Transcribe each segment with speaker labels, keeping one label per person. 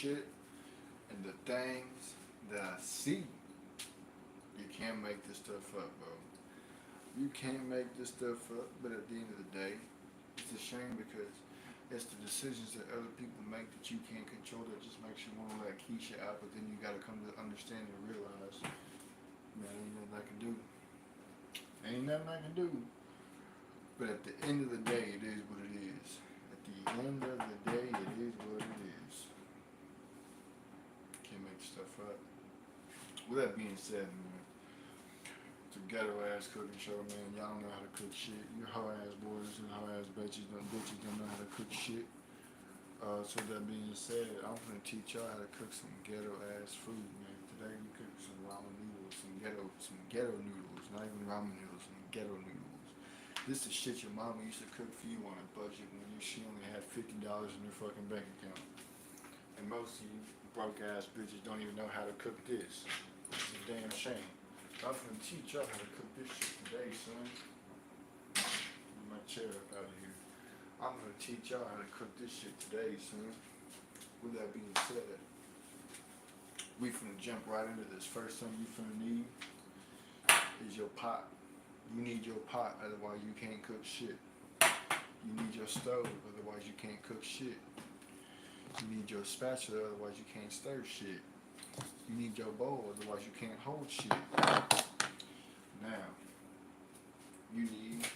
Speaker 1: shit and the things that I see, you can't make this stuff up, bro. You can't make this stuff up, but at the end of the day, it's a shame because it's the decisions that other people make that you can't control that just makes you want to let Keisha out, but then you got to come to understand and realize, man, ain't nothing I can do. Ain't nothing I can do. But at the end of the day, it is what it is. At the end of the day, it is what it is. Can't make stuff up. With that being said, man, it's a ghetto ass cooking show, man. Y'all don't know how to cook shit. You hoe ass boys and hoe ass bitches don't know how to cook shit. So that being said, I'm gonna teach y'all how to cook some ghetto ass food, man. Today we cook some ramen noodles, some ghetto noodles, not even ramen noodles, some ghetto noodles. This is shit your mama used to cook for you on a budget when she only had $50 in her fucking bank account. And most of you broke ass bitches don't even know how to cook this. It's a damn shame. I'm gonna teach y'all how to cook this shit today, son. Get my chair up out of here. I'm gonna teach y'all how to cook this shit today, son. With that being said, we finna jump right into this. First thing you finna need is your pot. You need your pot, otherwise you can't cook shit. You need your stove, otherwise you can't cook shit. You need your spatula, otherwise you can't stir shit. You need your bowl, otherwise you can't hold shit. Now, you need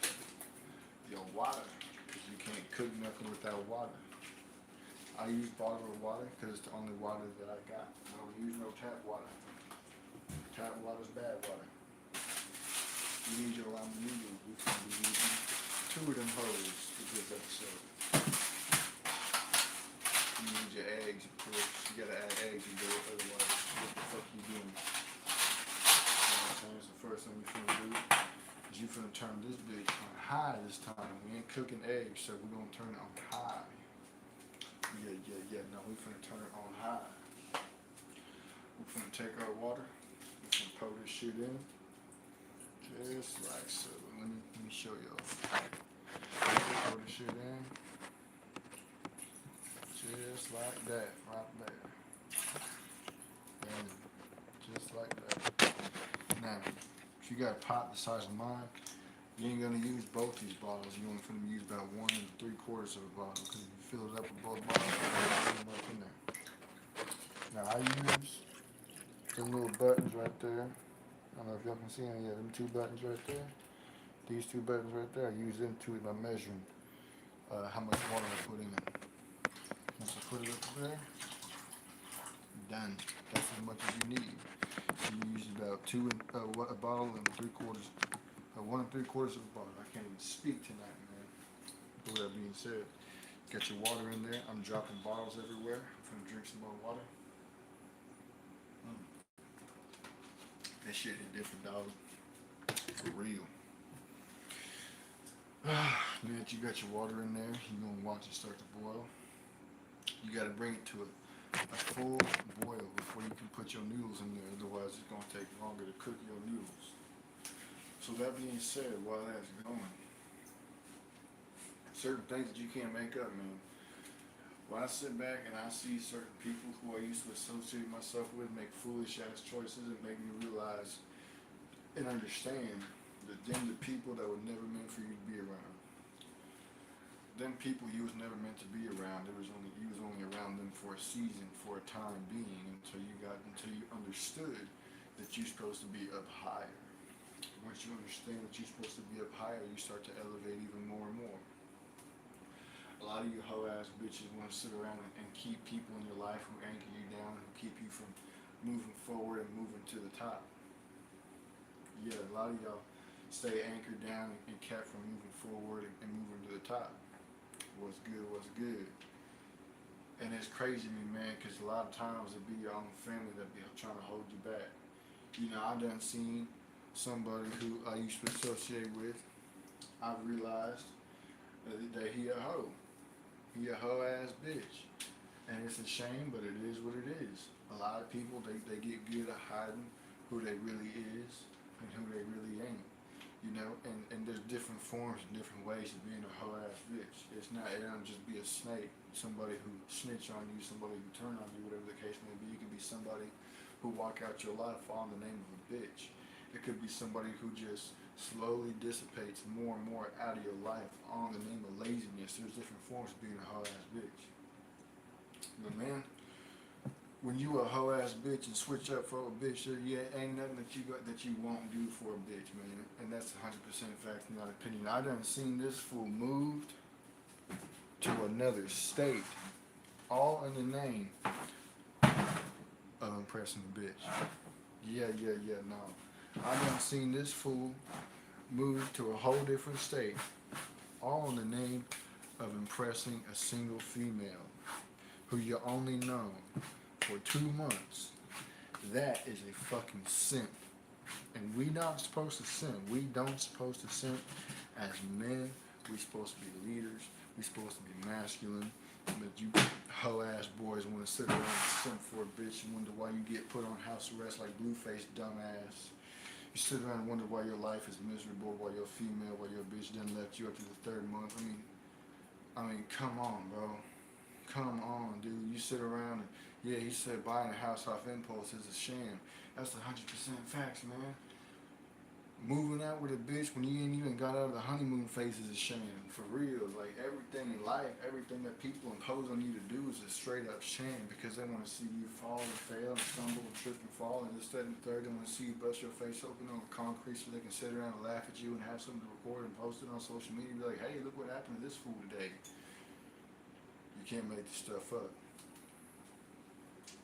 Speaker 1: your water, because you can't cook nothing without water. I use bottled water because it's the only water that I got. I don't use no tap water. Tap water is bad water. You need your ramen noodles. We can be using 2 of them hoes for this episode. You need your eggs, of course. You gotta add eggs and do it, otherwise, what the fuck you doing? You know what I'm saying? So first thing you finna do is you finna turn this bitch on high this time. We ain't cooking eggs, so we're gonna turn it on high. Yeah. No, we finna turn it on high. We're finna take our water. We're finna pour this shit in. Just like so. Let me show y'all. Pour the shit in. Just like that, right there. And just like that. Now, if you got a pot the size of mine, you ain't gonna use both these bottles. You only gonna use about 1 3/4 of a bottle because if you fill it up with both bottles, you're gonna in there. Now I use them little buttons right there. I don't know if y'all can see them. Yeah, them 2 buttons right there. These 2 buttons right there, I use them too by measuring how much water I put in it. Once I put it up there, done. That's as much as you need. You use about a bottle and 3/4, 1 3/4 of a bottle. I can't even speak tonight, man. With that being said, got your water in there. I'm dropping bottles everywhere. I'm gonna drink some more water. That shit hit different, dog. For real. Now that you got your water in there, you're gonna watch it start to boil. You gotta bring it to a full boil before you can put your noodles in there. Otherwise, it's gonna take longer to cook your noodles. So that being said, while that's going, certain things that you can't make up, man. When I sit back and I see certain people who I used to associate myself with make foolish ass choices, it make me realize and understand that them the people that were never meant for you to be around. Them people you was never meant to be around. You was only around them for a season, for a time being, until you understood that you're supposed to be up higher. Once you understand that you're supposed to be up higher, you start to elevate even more and more. A lot of you hoe ass bitches want to sit around and keep people in your life who anchor you down, who keep you from moving forward and moving to the top. Yeah, a lot of y'all stay anchored down and kept from moving forward and moving to the top. What's good. And it's crazy to me, man, because a lot of times it be your own family that be trying to hold you back. You know, I done seen somebody who I used to associate with, I realized that he a hoe. He a hoe ass bitch. And it's a shame, but it is what it is. A lot of people, they get good at hiding who they really is and who they really ain't. You know, and there's different forms and different ways of being a hoe ass bitch. It don't just be a snake, somebody who snitch on you, somebody who turn on you, whatever the case may be. It could be somebody who walk out your life all in the name of a bitch. It could be somebody who just slowly dissipates more and more out of your life all in the name of laziness. There's different forms of being a hoe ass bitch. But man, when you a hoe ass bitch and switch up for a bitch, yeah, ain't nothing that you won't do for a bitch, man. And that's 100% fact, not opinion. I done seen this fool moved to another state, all in the name of impressing a bitch. Yeah, no. I done seen this fool move to a whole different state, all in the name of impressing a single female who you only known for 2 months. That is a fucking simp. And we not supposed to simp. We don't supposed to simp as men. We supposed to be leaders. We supposed to be masculine. But you hoe ass boys want to sit around and simp for a bitch and wonder why you get put on house arrest like Blueface dumbass. You sit around and wonder why your life is miserable, why you're female, why your bitch done left you after the 3rd month. I mean, come on, bro. Come on, dude. You sit around and, yeah, he said buying a house off impulse is a sham. That's 100% facts, man. Moving out with a bitch when you ain't even got out of the honeymoon phase is a sham. For real. Like, everything in life, everything that people impose on you to do is a straight up sham because they want to see you fall and fail and stumble and trip and fall. And this, that, and third, they want to see you bust your face open on the concrete so they can sit around and laugh at you and have something to record and post it on social media and be like, hey, look what happened to this fool today. You can't make this stuff up.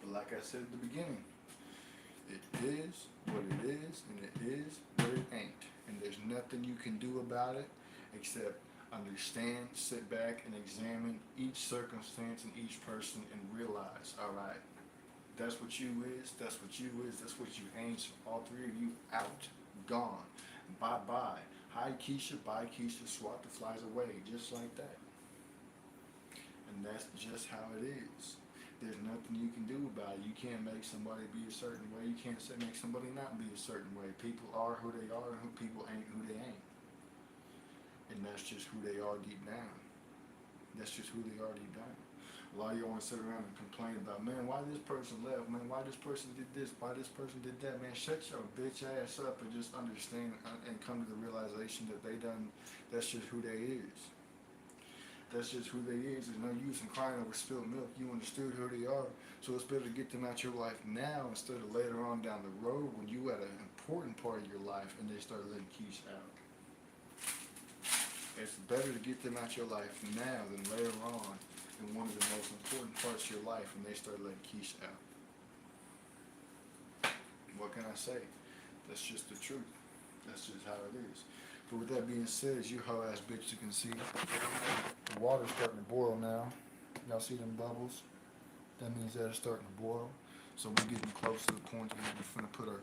Speaker 1: But like I said at the beginning, it is what it is, and it is what it ain't. And there's nothing you can do about it except understand, sit back, and examine each circumstance and each person and realize, all right, that's what you is, that's what you is, that's what you ain't. So all 3 of you out, gone, bye-bye. Hi, Keisha, bye, Keisha, swat the flies away, just like that. And that's just how it is. There's nothing you can do about it. You can't make somebody be a certain way. You can't make somebody not be a certain way. People are who they are, and people ain't who they ain't. And that's just who they are deep down. That's just who they are deep down. A lot of you want to sit around and complain about, man, why this person left? Man, why this person did this? Why this person did that? Man, shut your bitch ass up and just understand and come to the realization that that's just who they is. That's just who they is. There's no use in crying over spilled milk. You understood who they are. So it's better to get them out your life now instead of later on down the road when you at an important part of your life and they start letting Keisha out. It's better to get them out your life now than later on in one of the most important parts of your life when they start letting Keisha out. What can I say? That's just the truth. That's just how it is. But with that being said, as you hoe ass bitch, you can see the water's starting to boil now. Y'all see them bubbles? That means that it's starting to boil. So we're getting close to the point where we're finna put our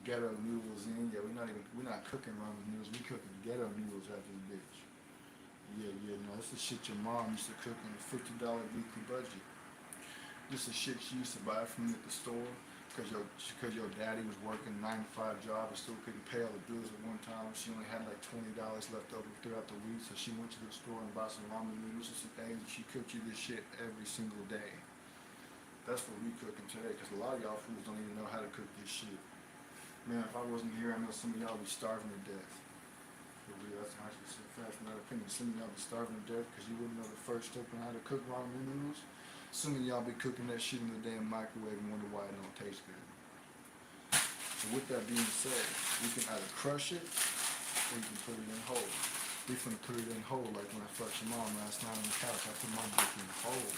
Speaker 1: ghetto noodles in. Yeah, we're not cooking ramen noodles. We cooking ghetto noodles after the bitch. Yeah, no, this is shit your mom used to cook in a $50 weekly budget. This is shit she used to buy from you at the store. Because your daddy was working a 9-to-5 job and still couldn't pay all the bills at one time. She only had like $20 left over throughout the week, so she went to the store and bought some ramen noodles and some things, and she cooked you this shit every single day. That's what we cooking today, because a lot of y'all fools don't even know how to cook this shit. Man, if I wasn't here, I know some of y'all be starving to death. For real, that's 100% fact, not opinion. Some of y'all be starving to death because you wouldn't know the first step on how to cook ramen noodles. Some of y'all be cooking that shit in the damn microwave and wonder why it don't taste good. So with that being said, we can either crush it or you can put it in whole. We finna put it in whole like when I fucked your mom last night on the couch. I put my dick in whole.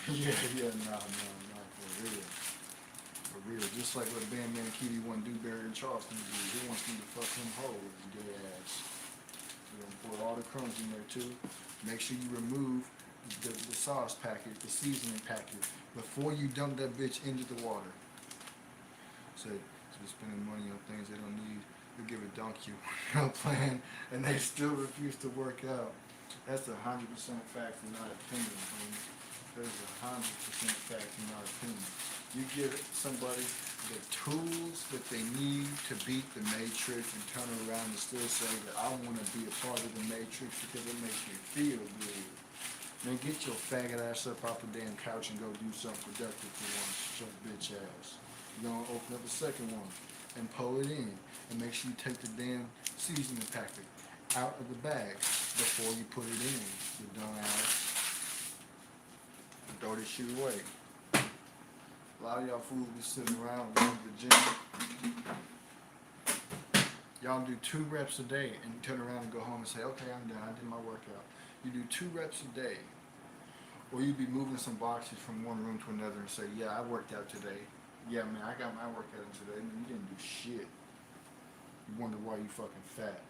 Speaker 1: Nah, for real. For real. Just like what Bandman Kitty won Dewberry and Charleston to do. He wants me to fuck him whole with his gay ass. We're gonna pour all the crumbs in there too. Make sure you remove the sauce packet, the seasoning packet, before you dump that bitch into the water. So they're spending money on things they don't need. They give a donkey a plan, and they still refuse to work out. That's 100% fact and not opinion. That is 100% fact and not opinion. You give somebody the tools that they need to beat the matrix and turn around and still say that I want to be a part of the matrix because it makes me feel good. Man, get your faggot ass up off the damn couch and go do something productive for once. Shut bitch ass. You're gonna open up a second one and pull it in and make sure you take the damn seasoning packet out of the bag before you put it in. You dumb ass. Throw this shit away. A lot of y'all fools be sitting around going to the gym. Y'all do 2 reps a day and you turn around and go home and say, okay, I'm done. I did my workout. You do 2 reps a day. Or you be moving some boxes from one room to another and say, yeah, I worked out today. Yeah, man, I got my workout in today. Man, you didn't do shit. You wonder why you fucking fat.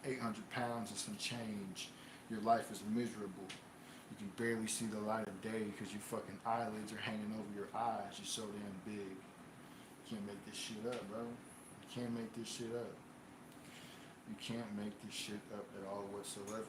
Speaker 1: 800 pounds and some change. Your life is miserable. You can barely see the light of day because your fucking eyelids are hanging over your eyes. You're so damn big. You can't make this shit up, bro. You can't make this shit up. You can't make this shit up at all whatsoever.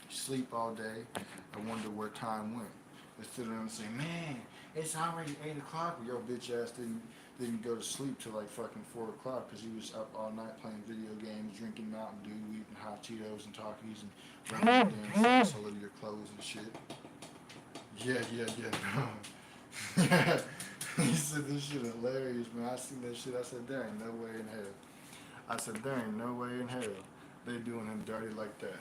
Speaker 1: You sleep all day. I wonder where time went. They sit there and say, man, it's already 8 o'clock. Well, your bitch ass didn't go to sleep till like fucking 4 o'clock because he was up all night playing video games, drinking Mountain Dew, eating hot Cheetos and Takis and running the damn socks all over your clothes and shit. Yeah. He said this shit hilarious, man. I seen that shit. I said, there ain't no way in hell. I said, there ain't no way in hell they doing him dirty like that.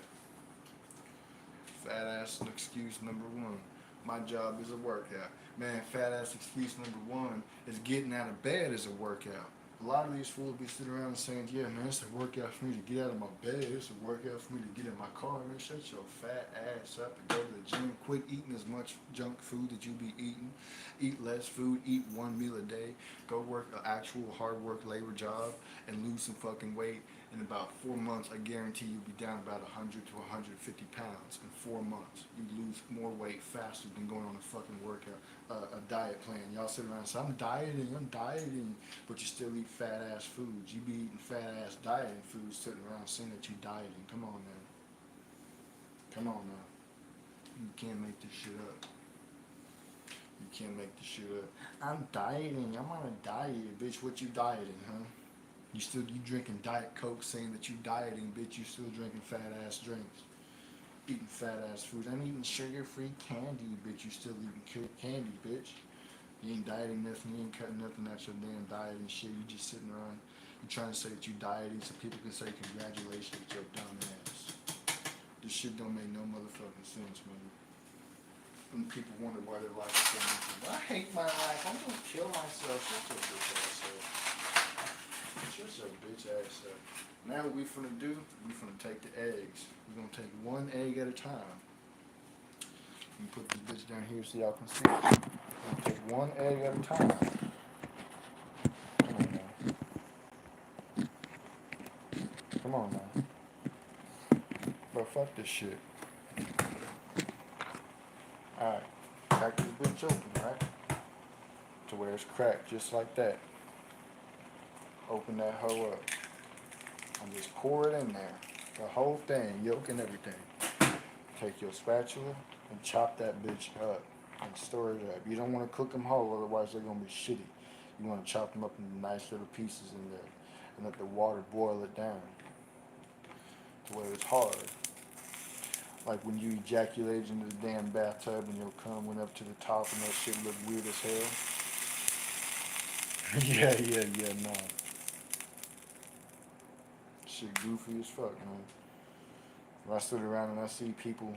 Speaker 1: Fat ass excuse number 1. My job is a workout. Man, fat ass excuse number 1 is getting out of bed is a workout. A lot of these fools be sitting around and saying, yeah, man, it's a workout for me to get out of my bed. It's a workout for me to get in my car. Man, shut your fat ass up and go to the gym. Quit eating as much junk food that you be eating. Eat less food. Eat 1 meal a day. Go work an actual hard work labor job and lose some fucking weight. In about 4 months, I guarantee you'll be down about 100 to 150 pounds in 4 months. You lose more weight faster than going on a fucking workout, a diet plan. Y'all sit around and say, I'm dieting, but you still eat fat ass foods. You be eating fat ass dieting foods, sitting around saying that you dieting. Come on now. You can't make this shit up. You can't make this shit up. I'm dieting. I'm on a diet, bitch. What you dieting, huh? You drinking Diet Coke saying that you dieting, bitch. You still drinking fat ass drinks. Eating fat ass food. I'm eating sugar free candy, bitch. You still eating candy, bitch. You ain't dieting nothing. You ain't cutting nothing out your damn diet and shit. You just sitting around. You trying to say that you dieting so people can say congratulations with your dumb ass. This shit don't make no motherfucking sense, man. And people wonder why their life is so miserable. I hate my life. I'm gonna kill myself. Shut your bitch ass up. Shut your bitch ass up. Now what we finna do, we finna take the eggs. We're gonna take 1 egg at a time. Let me put this bitch down here so y'all can see it. We're gonna take 1 egg at a time. Come on now. Bro, fuck this shit. Alright. Crack this bitch open, right? To where it's cracked, just like that. Open that hoe up. And just pour it in there. The whole thing, yolk and everything. Take your spatula and chop that bitch up and stir it up. You don't want to cook them whole, otherwise they're going to be shitty. You want to chop them up into nice little pieces in there and let the water boil it down to where it's hard. Like when you ejaculated into the damn bathtub and your cum went up to the top and that shit looked weird as hell. yeah, no. Shit goofy as fuck, man. When I sit around and I see people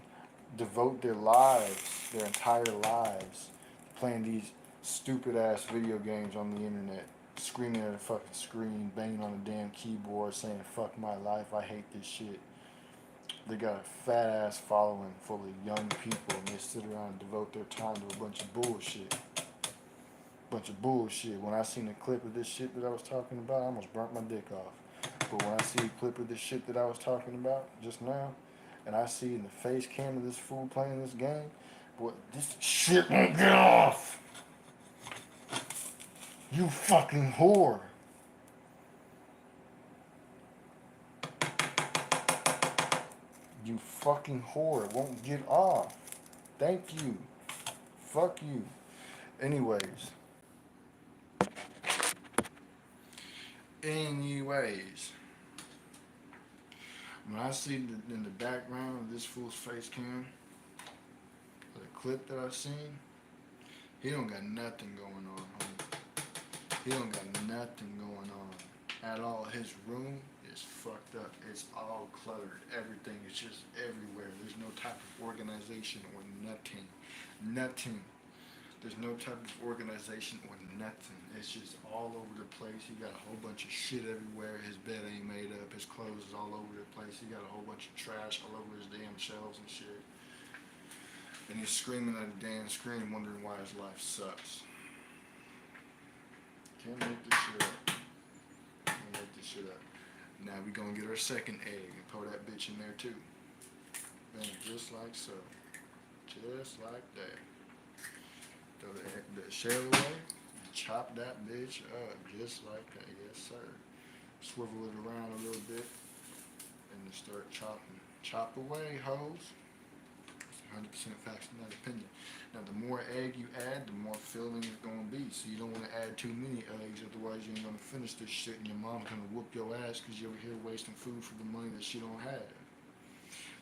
Speaker 1: devote their lives, their entire lives, playing these stupid ass video games on the internet, screaming at a fucking screen, banging on a damn keyboard, saying fuck my life, I hate this shit. They got a fat ass following full of young people and they sit around and devote their time to a bunch of bullshit. When I seen a clip of this shit that I was talking about, I almost burnt my dick off. But when I see a clip of this shit that I was talking about just now, and I see in the face cam of this fool playing this game, boy, this shit won't get off. You fucking whore. You fucking whore. It won't get off. Thank you. Fuck you. Anyways, Anyways, when I see in the background of this fool's face cam, the clip that I've seen, he don't got nothing going on, homie. He don't got nothing going on at all. His room is fucked up. It's all cluttered. Everything is just everywhere. There's no type of organization or nothing. Nothing. There's no type of organization or nothing. It's just all over the place. He got a whole bunch of shit everywhere. His bed ain't made up. His clothes is all over the place. He got a whole bunch of trash all over his damn shelves and shit. And he's screaming at a damn screen, wondering why his life sucks. Can't make this shit up. Can't make this shit up. Now we gonna get our second egg and pour that bitch in there too. Bang, just like so. Just like that. Throw the shell away and chop that bitch up just like that. Yes, sir. Swivel it around a little bit and then start chopping. Chop away, hoes. 100% facts in that opinion. Now, the more egg you add, the more filling it's going to be. So you don't want to add too many eggs, otherwise you ain't going to finish this shit and your mom's going to whoop your ass because you're over here wasting food for the money that she don't have.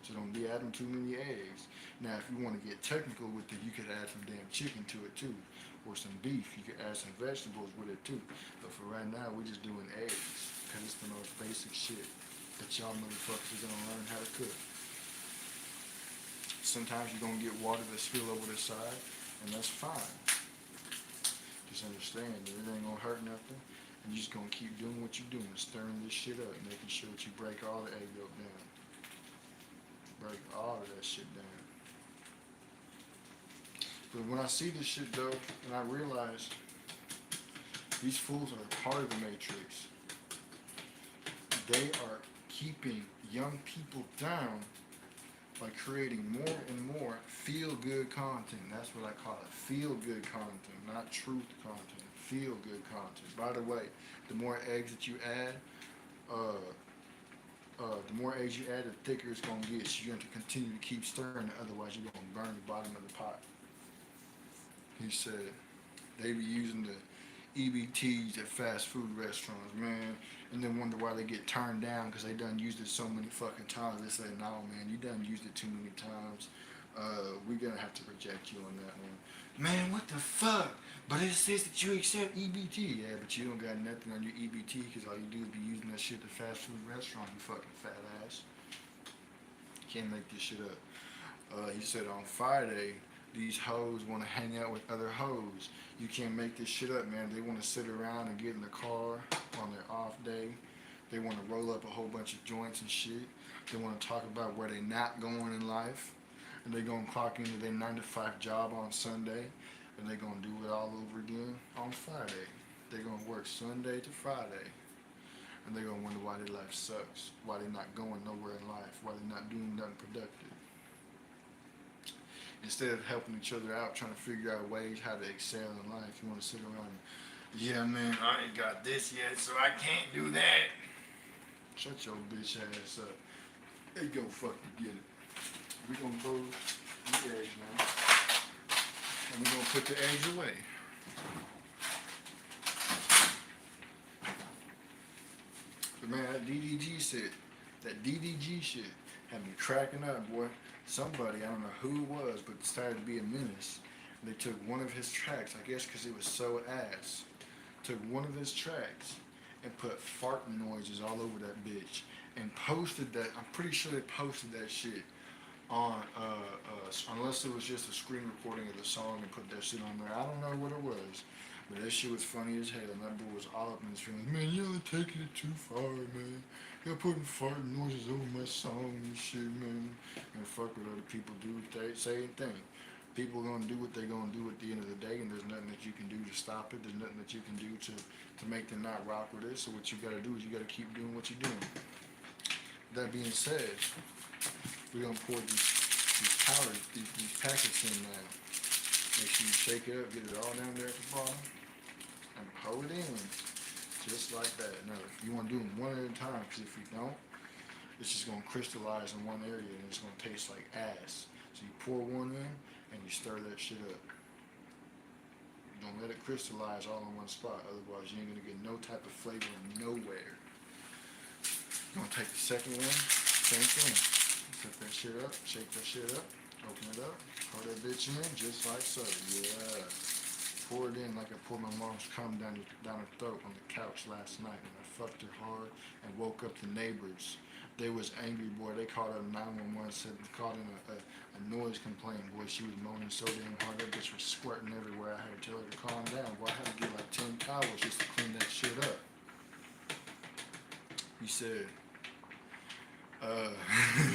Speaker 1: So don't be adding too many eggs. Now, if you want to get technical with it, you could add some damn chicken to it too, or some beef. You could add some vegetables with it too. But for right now, we're just doing eggs because it's the most basic shit that y'all motherfuckers are going to learn how to cook. Sometimes you're going to get water that spill over the side, and that's fine. Just understand that it ain't going to hurt nothing, and you're just going to keep doing what you're doing, stirring this shit up, making sure that you break all the egg yolk down. Break all of that shit down. But when I see this shit though, and I realize these fools are part of the Matrix, they are keeping young people down by creating more and more feel-good content. That's what I call it, feel-good content, not truth content, feel-good content. By the way, the more eggs that you add, the thicker it's going to get. So you have to continue to keep stirring it, otherwise you're going to burn the bottom of the pot. He said they be using the EBTs at fast food restaurants, man, and then wonder why they get turned down because they done used it so many fucking times. They say, no, man, you done used it too many times. We're going to have to reject you on that one. Man, what the fuck? But it says that you accept EBT. Yeah, but you don't got nothing on your EBT because all you do is be using that shit at the fast food restaurant, you fucking fat ass. Can't make this shit up. He said on Friday, these hoes want to hang out with other hoes. You can't make this shit up, man. They want to sit around and get in the car on their off day. They want to roll up a whole bunch of joints and shit. They want to talk about where they not going in life. And they going to clock into their 9-to-5 job on Sunday. And they going to do it all over again on Friday. They going to work Sunday to Friday. And they going to wonder why their life sucks. Why they not going nowhere in life. Why they not doing nothing productive. Instead of helping each other out, trying to figure out ways how to excel in life, you want to sit around and, yeah, man, I ain't got this yet, so I can't do that. Shut your bitch ass up. Hey, go fucking get it. We gonna blow the eggs now, and we gonna put the eggs away. But man, that DDG shit had me cracking up, boy. Somebody, I don't know who it was, but decided to be a menace. They took one of his tracks, I guess because it was so ass, took one of his tracks and put farting noises all over that bitch and posted that. I'm pretty sure they posted that shit on, unless it was just a screen recording of the song and put that shit on there. I don't know what it was, but that shit was funny as hell. And that boy was all up in his feelings. Man, y'all taking it too far, man. Y'all putting farting noises over my song and shit, man. And fuck what other people do. They say anything. People are gonna do what they're gonna do at the end of the day, and there's nothing that you can do to stop it. There's nothing that you can do to make them not rock with it. So what you gotta do is you gotta keep doing what you're doing. That being said, we're gonna pour these powders, these packets in now. Make sure you shake it up, get it all down there at the bottom, and pour it in. Just like that. Now, you want to do them one at a time, because if you don't, it's just going to crystallize in one area, and it's going to taste like ass. So you pour one in, and you stir that shit up. Don't let it crystallize all in one spot. Otherwise, you ain't gonna get no type of flavor nowhere. You're gonna take the second one, same thing. Set that shit up, shake that shit up, open it up, pour that bitch in just like so. Yeah. Pour it in like I poured my mom's cum down her throat on the couch last night, and I fucked her hard and woke up the neighbors. They was angry, boy. They called her 911, said called in a noise complaint, boy. She was moaning so damn hard that bitch was squirting everywhere. I had to tell her to calm down, boy. I had to get like 10 towels just to clean that shit up. He said, uh,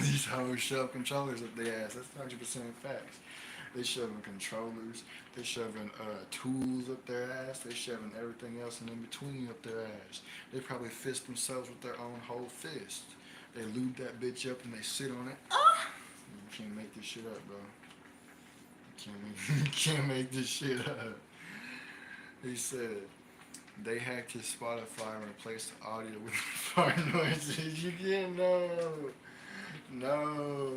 Speaker 1: these hoes shove controllers up their ass. That's 100% facts. They shoving controllers. They shoving tools up their ass. They shoving everything else in between up their ass. They probably fist themselves with their own whole fist. They lube that bitch up and they sit on it. You can't make this shit up, bro. You can't make this shit up. He said they hacked his Spotify and replaced the audio with fart noises. You can't no.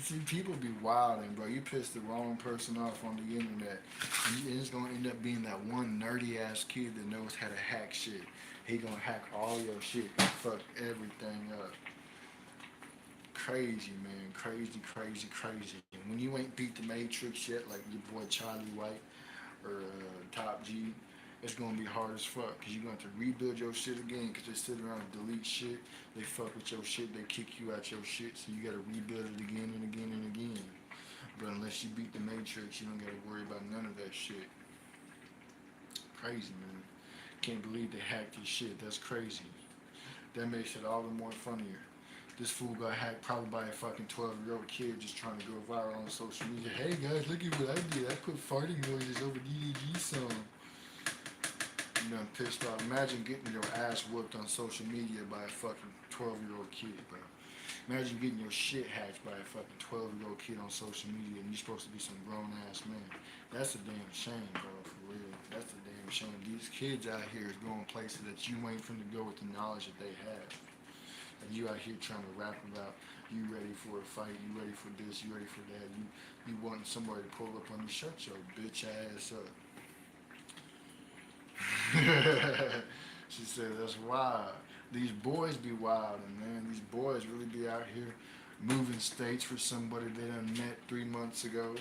Speaker 1: See, people be wilding, bro. You piss the wrong person off on the internet, and it's gonna end up being that one nerdy ass kid that knows how to hack shit. He gonna hack all your shit and fuck everything up. Crazy, man. Crazy, crazy, crazy. When you ain't beat the Matrix yet, like your boy Charlie White or Top G, it's gonna be hard as fuck because you're gonna have to rebuild your shit again because they sit around and delete shit. They fuck with your shit, they kick you out your shit, so you gotta rebuild it again and again and again. But unless you beat the Matrix, you don't gotta worry about none of that shit. Crazy, man. Can't believe they hacked this shit. That's crazy. That makes it all the more funnier. This fool got hacked probably by a fucking 12-year-old kid just trying to go viral on social media. Hey guys, look at what I did. I put farting noises over DDG song. You done pissed off. Imagine getting your ass whooped on social media by a fucking 12-year-old kid, bro. Imagine getting your shit hacked by a fucking 12-year-old kid on social media and you're supposed to be some grown-ass man. That's a damn shame, bro, for real. That's a damn shame. These kids out here is going places that you ain't finna go with the knowledge that they have. And you out here trying to rap about you ready for a fight, you ready for this, you ready for that, you wanting somebody to pull up on you, shut your bitch ass up. She said, that's wild. These boys be wild, and man, these boys really be out here moving states for somebody they done met 3 months ago.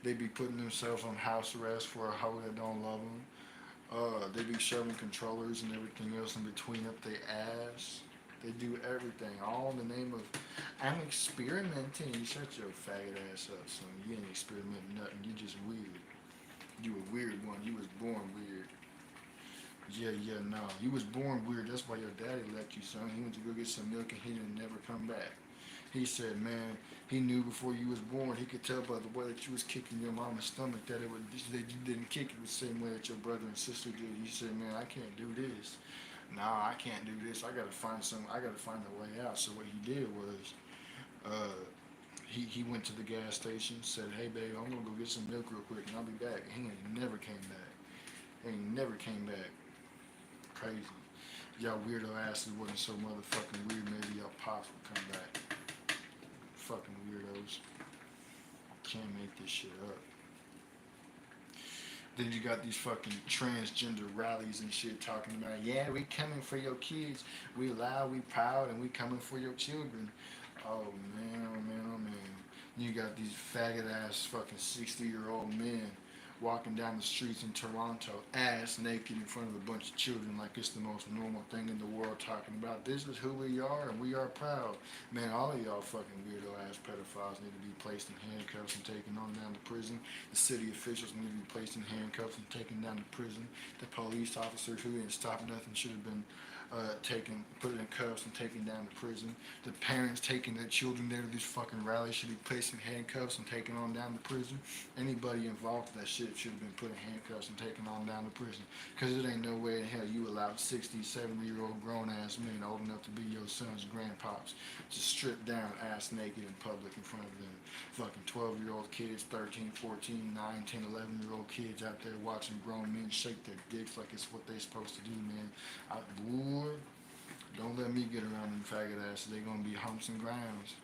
Speaker 1: They be putting themselves on house arrest for a hoe that don't love them. They be shoving controllers and everything else in between up their ass. They do everything, all in the name of, I'm experimenting. You shut your faggot ass up, son. You ain't experimenting nothing. You just weird. You a weird one. You was born weird. Yeah, no. You was born weird. That's why your daddy left you, son. He went to go get some milk and he didn't never come back. He said, man, he knew before you was born, he could tell by the way that you was kicking your mama's stomach that you didn't kick it the same way that your brother and sister did. He said, man, I can't do this. Nah, I can't do this. I gotta find a way out. So what he did was, he went to the gas station, said, hey babe, I'm gonna go get some milk real quick and I'll be back. He ain't never came back. He ain't never came back. Crazy. Y'all weirdo asses wasn't so motherfucking weird, maybe y'all pops would come back. Fucking weirdos. Can't make this shit up. Then you got these fucking transgender rallies and shit talking about, yeah, we coming for your kids. We loud, we proud, and we coming for your children. Oh man, oh man, oh man. You got these faggot ass fucking 60-year-old men walking down the streets in Toronto, ass naked in front of a bunch of children like it's the most normal thing in the world, talking about this is who we are and we are proud. Man, all of y'all fucking weirdo ass pedophiles need to be placed in handcuffs and taken on down to prison. The city officials need to be placed in handcuffs and taken down to prison. The police officers who didn't stop nothing should have been put in cuffs and taken down to prison. The parents taking their children there to these fucking rallies should be placed in handcuffs and taken on down to prison. Anybody involved in that shit should have been put in handcuffs and taken on down to prison. Because it ain't no way in hell you allowed 60, 70-year-old grown-ass men old enough to be your son's grandpops to strip down ass naked in public in front of them. Fucking 12-year-old kids, 13, 14, 9, 10, 11-year-old kids out there watching grown men shake their dicks like it's what they supposed to do, man. Boy, don't let me get around them faggot asses. They gonna be humps and grounds.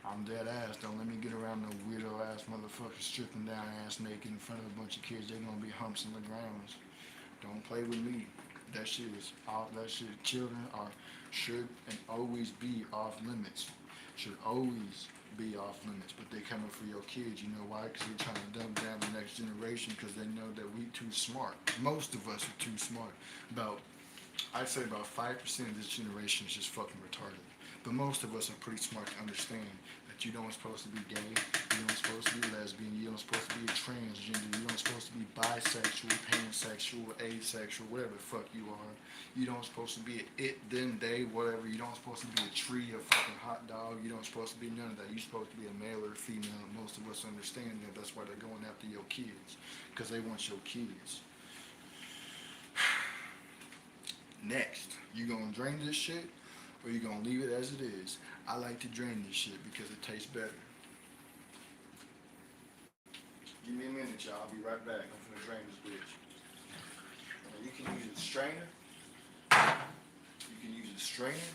Speaker 1: I'm dead ass. Don't let me get around no weirdo ass motherfuckers stripping down ass naked in front of a bunch of kids. They're gonna be humps in the grounds. Don't play with me. That shit is off. That shit. Children are should and always be off limits. Should always be off limits. But they coming for your kids. You know why? Because they're trying to dumb down the next generation. Because they know that we too smart. Most of us are too smart. About I'd say about 5% of this generation is just fucking retarded. But most of us are pretty smart to understand that you don't supposed to be gay, you don't supposed to be lesbian, you don't supposed to be transgender, you don't supposed to be bisexual, pansexual, asexual, whatever the fuck you are. You don't supposed to be a it, them, they, whatever. You don't supposed to be a tree, a fucking hot dog. You don't supposed to be none of that. You're supposed to be a male or a female. And most of us understand that. That's why they're going after your kids. Because they want your kids. Next, you gonna drain this shit or you gonna leave it as it is? I like to drain this shit because it tastes better. Give me a minute, y'all. I'll be right back. I'm finna drain this bitch. Now, you can use a strainer. You can use a strainer,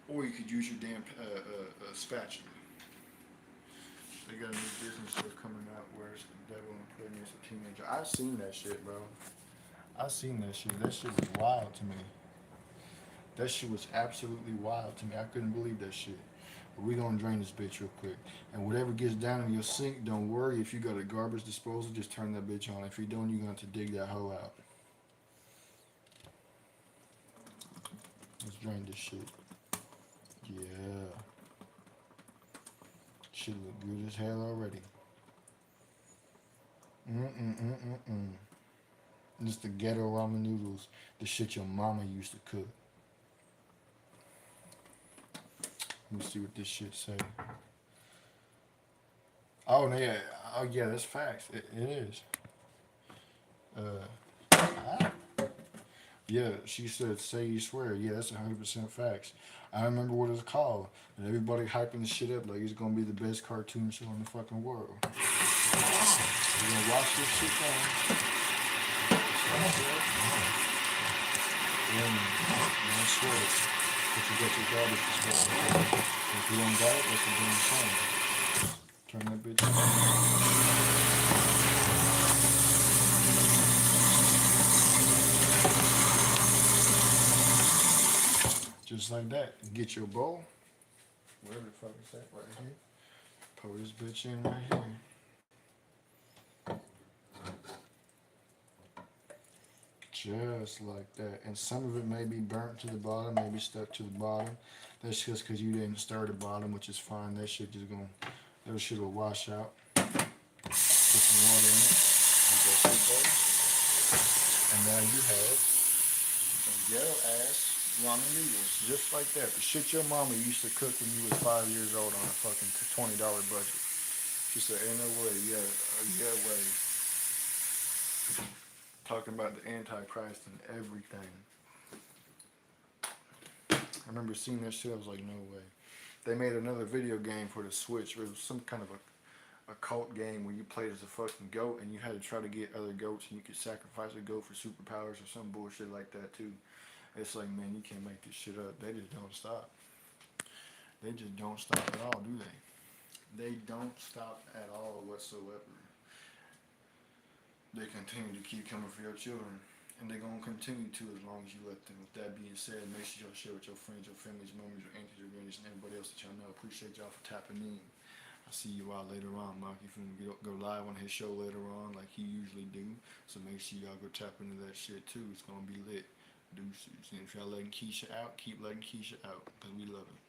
Speaker 1: or you could use your damn spatula. They got a new business stuff coming out where it's the devil and putting as a teenager. I've seen that shit, bro. I seen that shit. That shit was wild to me. That shit was absolutely wild to me. I couldn't believe that shit. But we gonna drain this bitch real quick. And whatever gets down in your sink, don't worry. If you got a garbage disposal, just turn that bitch on. If you don't, you're gonna have to dig that hole out. Let's drain this shit. Yeah. Shit look good as hell already. This the ghetto ramen noodles. The shit your mama used to cook. Let me see what this shit say. Oh yeah, oh yeah, that's facts. It is. Ah. Yeah, she said, "Say you swear." Yeah, that's 100% facts. I remember what it's called, and everybody hyping the shit up like it's gonna be the best cartoon show in the fucking world. We're gonna watch this shit down. Don't swear it. But you got your garbage disposal. If you don't got it, that's a damn shame. Turn that bitch on. Just like that. Get your bowl. Wherever the fuck is that? Right here. Pour this bitch in right here. Just like that. And some of it may be burnt to the bottom, maybe stuck to the bottom. That's just because you didn't stir the bottom, which is fine. That shit just gonna, that shit will wash out. Put some water in it. And now you have some ghetto ass ramen noodles. Just like that. The shit your mama used to cook when you was 5 years old on a fucking $20 budget. She said, ain't no way, yeah way. Talking about the Antichrist and everything. I remember seeing that shit, I was like, no way. They made another video game for the Switch. It was some kind of a cult game where you played as a fucking goat and you had to try to get other goats and you could sacrifice a goat for superpowers or some bullshit like that too. It's like, man, you can't make this shit up. They just don't stop. They just don't stop at all, do they? They don't stop at all whatsoever. They continue to keep coming for your children. And they're going to continue to as long as you let them. With that being said, make sure y'all share with your friends, your families, your homies, your aunties, your grannies, and everybody else that y'all know. Appreciate y'all for tapping in. I'll see you all later on. Mark, if you can go live on his show later on like he usually do. So make sure y'all go tap into that shit too. It's going to be lit. Deuces. And if y'all letting Keisha out, keep letting Keisha out. Because we love it.